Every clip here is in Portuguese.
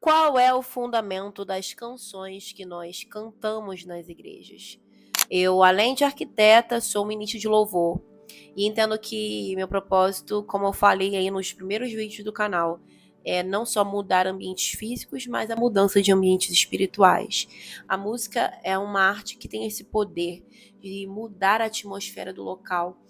Qual é o fundamento das canções que nós cantamos nas igrejas? Eu, além de arquiteta, sou ministro de louvor e entendo que meu propósito, como eu falei aí nos primeiros vídeos do canal, é não só mudar ambientes físicos, mas a mudança de ambientes espirituais. A música é uma arte que tem esse poder de mudar a atmosfera do local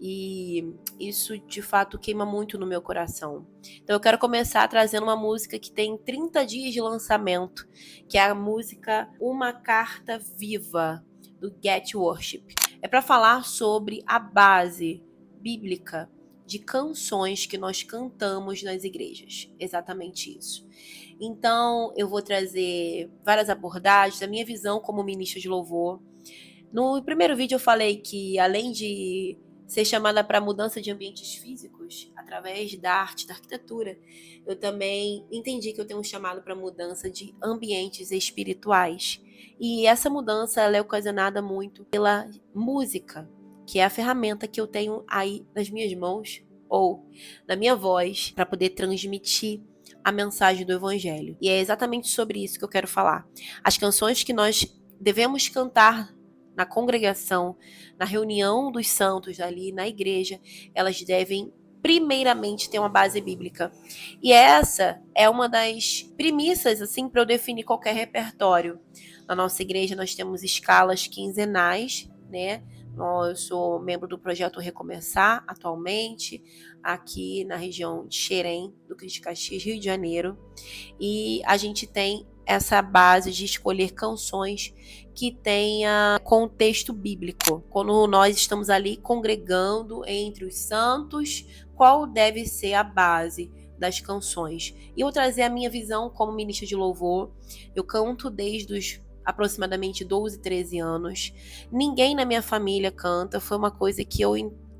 e isso de fato queima muito no meu coração. Então eu quero começar trazendo uma música que tem 30 dias de lançamento, que é a música Uma Carta Viva, do Get Worship. É para falar sobre a base bíblica de canções que nós cantamos nas igrejas. Exatamente isso. Então eu vou trazer várias abordagens da minha visão como ministra de louvor. No primeiro vídeo eu falei que, além de ser chamada para mudança de ambientes físicos, através da arte, da arquitetura, eu também entendi que eu tenho um chamado para mudança de ambientes espirituais. E essa mudança ela é ocasionada muito pela música, que é a ferramenta que eu tenho aí nas minhas mãos, ou na minha voz, para poder transmitir a mensagem do Evangelho. E é exatamente sobre isso que eu quero falar. As canções que nós devemos cantar na congregação, na reunião dos santos ali na igreja, elas devem primeiramente ter uma base bíblica. E essa é uma das premissas assim para eu definir qualquer repertório. Na nossa igreja nós temos escalas quinzenais, né? Eu sou membro do projeto Recomeçar atualmente, aqui na região de Xerém, do Cristo Caxias, Rio de Janeiro. E a gente tem essa base de escolher canções que tenha contexto bíblico. Quando nós estamos ali congregando entre os santos, qual deve ser a base das canções? E eu vou trazer a minha visão como ministra de louvor. Eu canto desde os aproximadamente 12, 13 anos. Ninguém na minha família canta, foi uma coisa que eu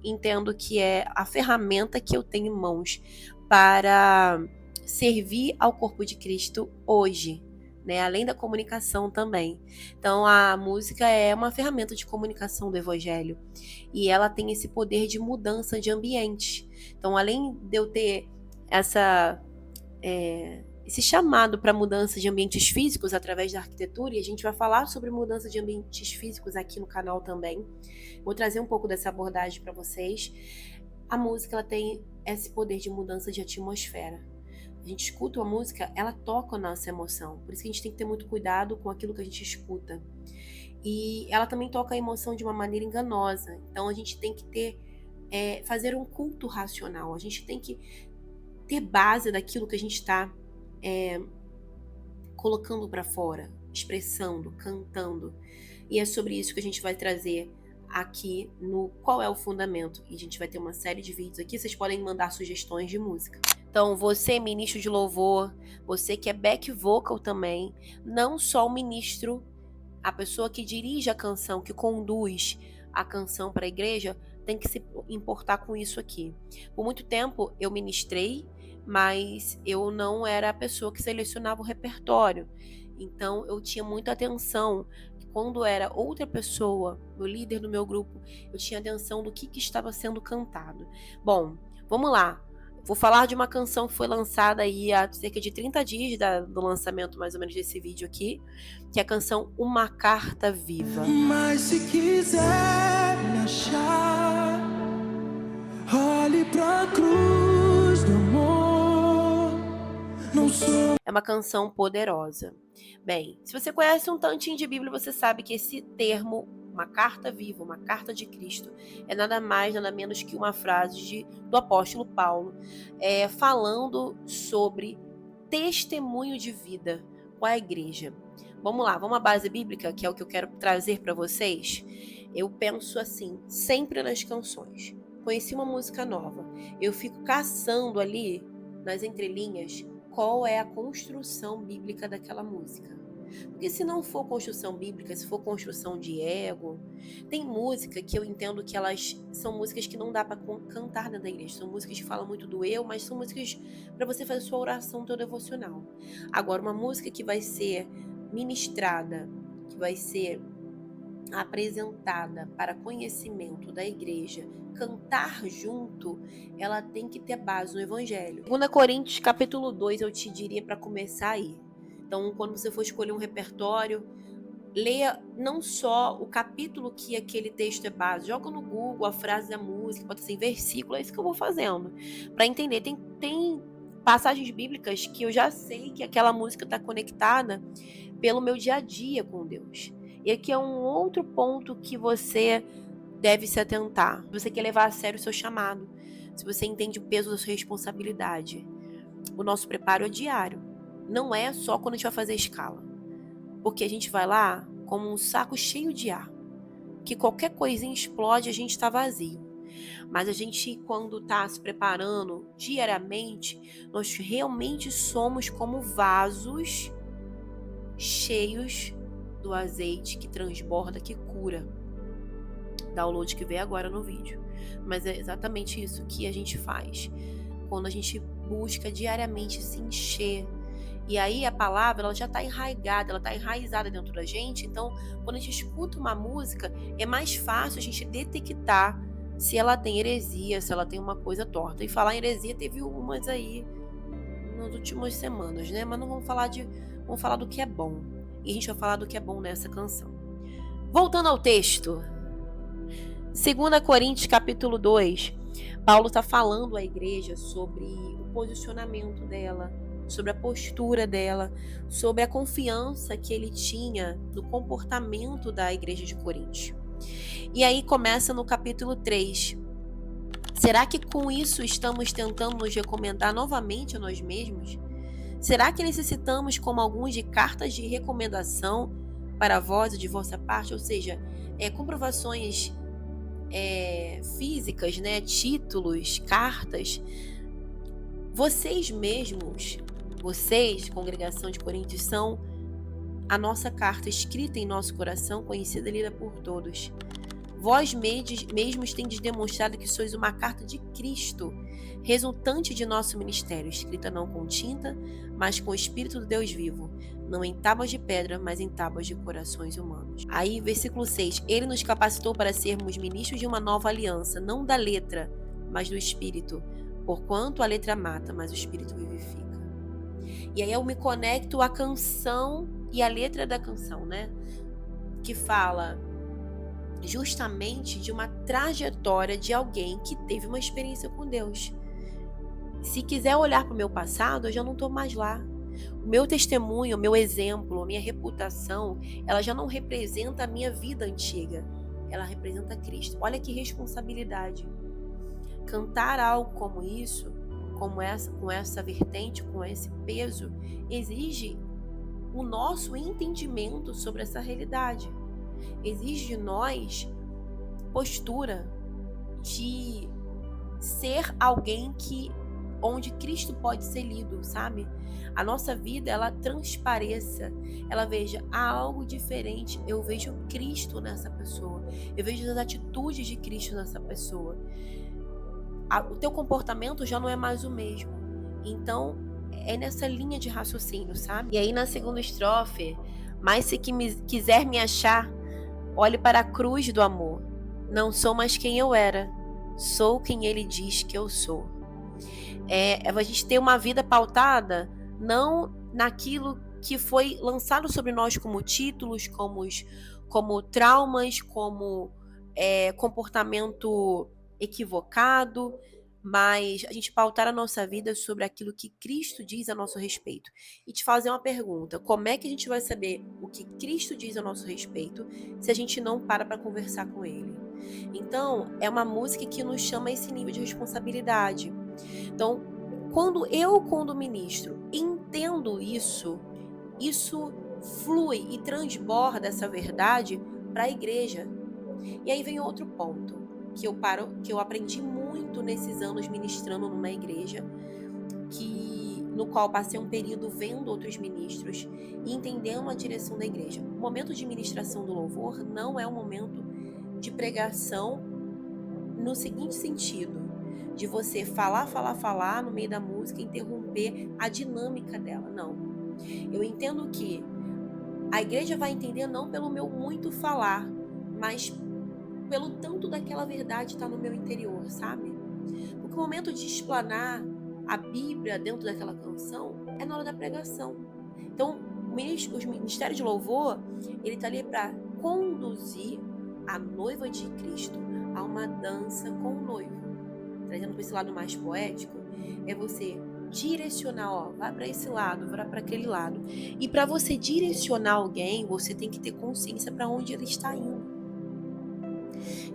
entendo que é a ferramenta que eu tenho em mãos para servir ao corpo de Cristo hoje, né? Além da comunicação também. Então a música é uma ferramenta de comunicação do evangelho e ela tem esse poder de mudança de ambiente. Então, além de eu ter esse chamado para mudança de ambientes físicos através da arquitetura, e a gente vai falar sobre mudança de ambientes físicos aqui no canal também. Vou trazer um pouco dessa abordagem para vocês. A música ela tem esse poder de mudança de atmosfera. A gente escuta uma música, ela toca a nossa emoção. Por isso que a gente tem que ter muito cuidado com aquilo que a gente escuta. E ela também toca a emoção de uma maneira enganosa. Então a gente tem que fazer um culto racional. A gente tem que ter base daquilo que a gente está colocando para fora, expressando, cantando. E é sobre isso que a gente vai trazer aqui no Qual é o Fundamento. E a gente vai ter uma série de vídeos aqui, vocês podem mandar sugestões de música. Então, você, ministro de louvor, você que é back vocal também, não só o ministro, a pessoa que dirige a canção, que conduz a canção para a igreja, tem que se importar com isso aqui. Por muito tempo eu ministrei, mas eu não era a pessoa que selecionava o repertório. Então eu tinha muita atenção. Quando era outra pessoa, o líder do meu grupo, eu tinha atenção do que estava sendo cantado. Bom, vamos lá. Vou falar de uma canção que foi lançada aí há cerca de 30 dias do lançamento mais ou menos desse vídeo aqui, que é a canção Uma Carta Viva. Mas se quiser me achar, olhe pra cruz do amor. Não sou. É uma canção poderosa. Bem, se você conhece um tantinho de Bíblia, você sabe que esse termo, uma carta viva, uma carta de Cristo, é nada mais, nada menos que uma frase do apóstolo Paulo, falando sobre testemunho de vida com a igreja. Vamos lá, vamos à base bíblica, que é o que eu quero trazer para vocês. Eu penso assim, sempre nas canções. Conheci uma música nova, eu fico caçando ali, nas entrelinhas, qual é a construção bíblica daquela música. Porque se não for construção bíblica, se for construção de ego, tem música que eu entendo que elas são músicas que não dá para cantar dentro da igreja. São músicas que falam muito do eu, mas são músicas para você fazer sua oração, teu devocional. Agora, uma música que vai ser ministrada, que vai ser apresentada para conhecimento da igreja, cantar junto, ela tem que ter base no evangelho. 2 Coríntios capítulo 2, eu te diria para começar aí. Então, quando você for escolher um repertório, leia não só o capítulo que aquele texto é base, joga no Google a frase da música, pode ser em versículo, é isso que eu vou fazendo, para entender. Tem passagens bíblicas que eu já sei que aquela música está conectada pelo meu dia a dia com Deus. E aqui é um outro ponto que você deve se atentar. Se você quer levar a sério o seu chamado, se você entende o peso da sua responsabilidade, o nosso preparo é diário. Não é só quando a gente vai fazer a escala. Porque a gente vai lá como um saco cheio de ar. Que qualquer coisinha explode, a gente está vazio. Mas a gente, quando está se preparando diariamente, nós realmente somos como vasos cheios do azeite que transborda, que cura. Download que veio agora no vídeo. Mas é exatamente isso que a gente faz. Quando a gente busca diariamente se encher. E aí a palavra, ela já está enraizada, ela está enraizada dentro da gente. Então, quando a gente escuta uma música, é mais fácil a gente detectar se ela tem heresia, se ela tem uma coisa torta. E falar em heresia, teve umas aí nas últimas semanas, né? Mas não vamos falar do que é bom. E a gente vai falar do que é bom nessa canção. Voltando ao texto, 2 Coríntios capítulo 2, Paulo está falando à igreja sobre o posicionamento dela, sobre a postura dela, sobre a confiança que ele tinha no comportamento da igreja de Corinto. E aí começa no capítulo 3. Será que com isso estamos tentando nos recomendar novamente a nós mesmos? Será que necessitamos, como alguns, de cartas de recomendação para vós e de vossa parte? Ou seja, comprovações físicas, né? Títulos, cartas. Vocês mesmos, vocês, congregação de Coríntios, são a nossa carta escrita em nosso coração, conhecida e lida por todos. Vós mesmos tendes demonstrado que sois uma carta de Cristo, resultante de nosso ministério, escrita não com tinta, mas com o Espírito do Deus vivo, não em tábuas de pedra, mas em tábuas de corações humanos. Aí, versículo 6, ele nos capacitou para sermos ministros de uma nova aliança, não da letra, mas do Espírito, porquanto a letra mata, mas o Espírito vivifica. E aí eu me conecto à canção e à letra da canção, né? Que fala justamente de uma trajetória de alguém que teve uma experiência com Deus. Se quiser olhar para o meu passado, eu já não estou mais lá. O meu testemunho, o meu exemplo, a minha reputação, ela já não representa a minha vida antiga. Ela representa Cristo. Olha que responsabilidade. Cantar algo como isso, com essa vertente, com esse peso, exige o nosso entendimento sobre essa realidade. Exige de nós postura de ser alguém onde Cristo pode ser lido, sabe? A nossa vida, ela transpareça, ela veja algo diferente. Eu vejo Cristo nessa pessoa, eu vejo as atitudes de Cristo nessa pessoa. O teu comportamento já não é mais o mesmo. Então, é nessa linha de raciocínio, sabe? E aí na segunda estrofe, mas se quiser me achar, olhe para a cruz do amor. Não sou mais quem eu era, sou quem ele diz que eu sou. A gente ter uma vida pautada não naquilo que foi lançado sobre nós como títulos, como traumas, como comportamento equivocado, mas a gente pautar a nossa vida sobre aquilo que Cristo diz a nosso respeito. E te fazer uma pergunta: como é que a gente vai saber o que Cristo diz a nosso respeito se a gente não para conversar com Ele? Então, é uma música que nos chama a esse nível de responsabilidade. Então, quando ministro, entendo isso flui e transborda essa verdade para a igreja. E aí vem outro ponto que eu aprendi muito nesses anos ministrando numa igreja, no qual passei um período vendo outros ministros e entendendo a direção da igreja. O momento de ministração do louvor não é um momento de pregação no seguinte sentido, de você falar no meio da música e interromper a dinâmica dela. Não. Eu entendo que a igreja vai entender não pelo meu muito falar, mas pelo tanto daquela verdade estar no meu interior, sabe? Porque o momento de explanar a Bíblia dentro daquela canção é na hora da pregação. Então, o ministério de louvor, ele tá ali para conduzir a noiva de Cristo a uma dança com o noivo. Trazendo para esse lado mais poético, é você direcionar, ó, vai para esse lado, vai para aquele lado. E para você direcionar alguém, você tem que ter consciência para onde ele está indo.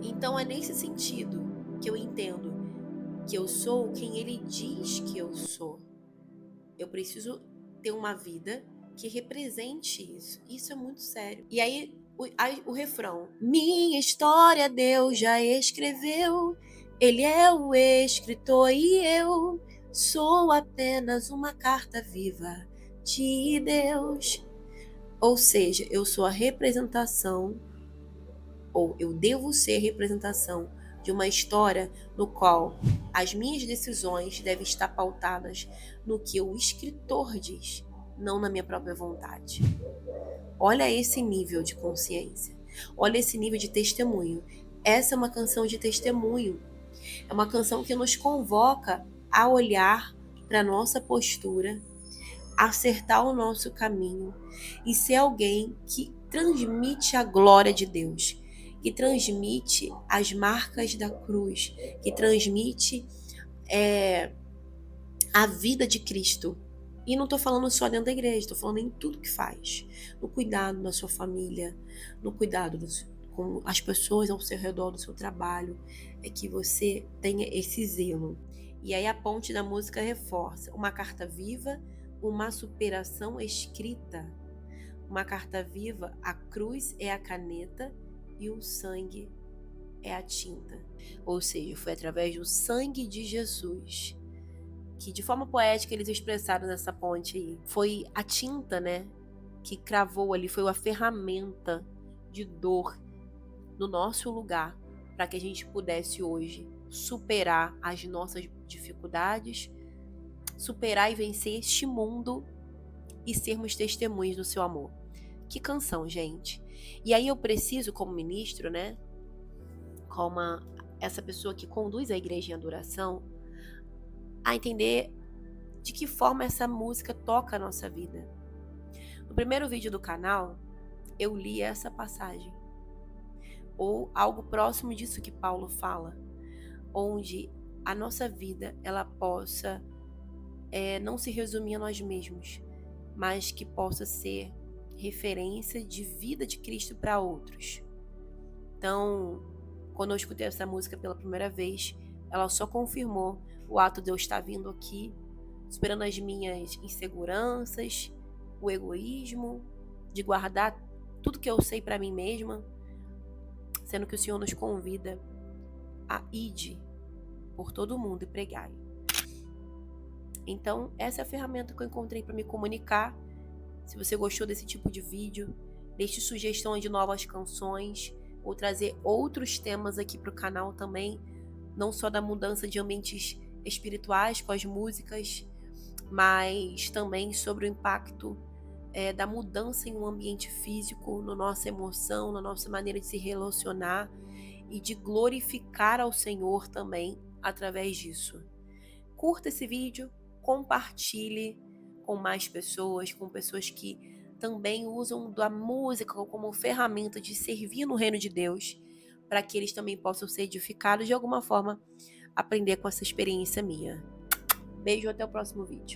Então é nesse sentido que eu entendo que eu sou quem ele diz que eu sou. Eu preciso ter uma vida que represente isso. Isso é muito sério. E aí o refrão: minha história Deus já escreveu. Ele é o escritor e eu sou apenas uma carta viva de Deus. Ou seja, eu sou a representação, ou eu devo ser representação de uma história no qual as minhas decisões devem estar pautadas no que o escritor diz, não na minha própria vontade. Olha esse nível de consciência. Olha esse nível de testemunho. Essa é uma canção de testemunho. É uma canção que nos convoca a olhar para a nossa postura, acertar o nosso caminho e ser alguém que transmite a glória de Deus, que transmite as marcas da cruz, que transmite a vida de Cristo. E não estou falando só dentro da igreja, estou falando em tudo que faz. No cuidado da sua família, no cuidado com as pessoas ao seu redor do seu trabalho, é que você tenha esse zelo. E aí a ponte da música reforça: uma carta viva, uma superação escrita. Uma carta viva, a cruz é a caneta e o sangue é a tinta. Ou seja, foi através do sangue de Jesus que, de forma poética, eles expressaram nessa ponte aí. Foi a tinta, né, que cravou ali, foi a ferramenta de dor no nosso lugar, para que a gente pudesse hoje superar as nossas dificuldades, superar e vencer este mundo e sermos testemunhas do seu amor. Que canção, gente! E aí eu preciso, como ministro, né, como essa pessoa que conduz a igreja em adoração, a entender de que forma essa música toca a nossa vida. No primeiro vídeo do canal, eu li essa passagem, ou algo próximo disso que Paulo fala, onde a nossa vida ela possa não se resumir a nós mesmos, mas que possa ser referência de vida de Cristo para outros. Então, quando eu escutei essa música pela primeira vez, ela só confirmou o ato de eu estar vindo aqui, superando as minhas inseguranças, o egoísmo, de guardar tudo que eu sei para mim mesma, sendo que o Senhor nos convida a ide por todo mundo e pregai. Então, essa é a ferramenta que eu encontrei para me comunicar. Se você gostou desse tipo de vídeo, deixe sugestões de novas canções, ou trazer outros temas aqui para o canal também, não só da mudança de ambientes espirituais com as músicas, mas também sobre o impacto da mudança em um ambiente físico, na nossa emoção, na nossa maneira de se relacionar e de glorificar ao Senhor também através disso. Curta esse vídeo, compartilhe com mais pessoas, com pessoas que também usam da música como ferramenta de servir no reino de Deus, para que eles também possam ser edificados de alguma forma, aprender com essa experiência minha. Beijo, até o próximo vídeo.